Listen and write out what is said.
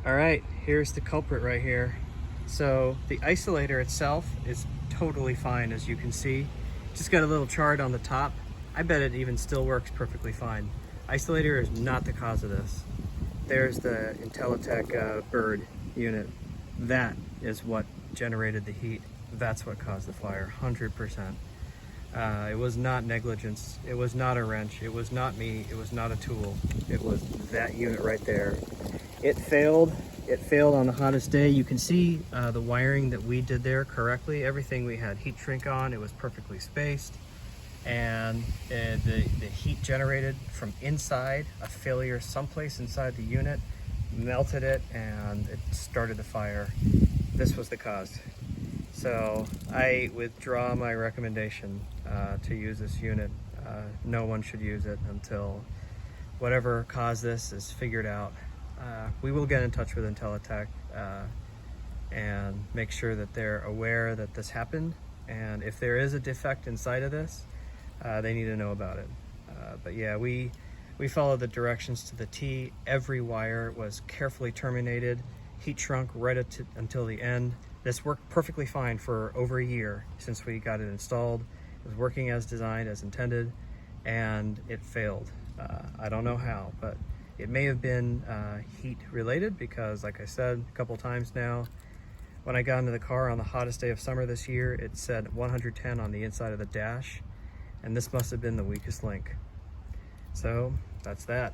All right, here's the culprit right here. So the isolator itself is totally fine, as you can see. Just got a little chart on the top. I bet it even still works perfectly fine. Isolator is not the cause of this. There's the Intellitec bird unit. That is what generated the heat. That's what caused the fire, 100%. It was not negligence. It was not a wrench. It was not me. It was not a tool. It was that unit right there. It failed. It failed on the hottest day. You can see the wiring that we did there correctly. Everything we had heat shrink on. It was perfectly spaced. And the heat generated from inside, a failure someplace inside the unit, melted it, and it started the fire. This was the cause. So I withdraw my recommendation to use this unit. No one should use it until whatever caused this is figured out. We will get in touch with Intellitec and make sure that they're aware that this happened. And if there is a defect inside of this, they need to know about it. But yeah, we followed the directions to the T. Every wire was carefully terminated, heat shrunk right until the end. This worked perfectly fine for over a year since we got it installed. It was working as designed, as intended, and it failed. I don't know how, but it may have been heat related because, like I said a couple times now, when I got into the car on the hottest day of summer this year, it said 110 on the inside of the dash, and this must have been the weakest link. So that's that.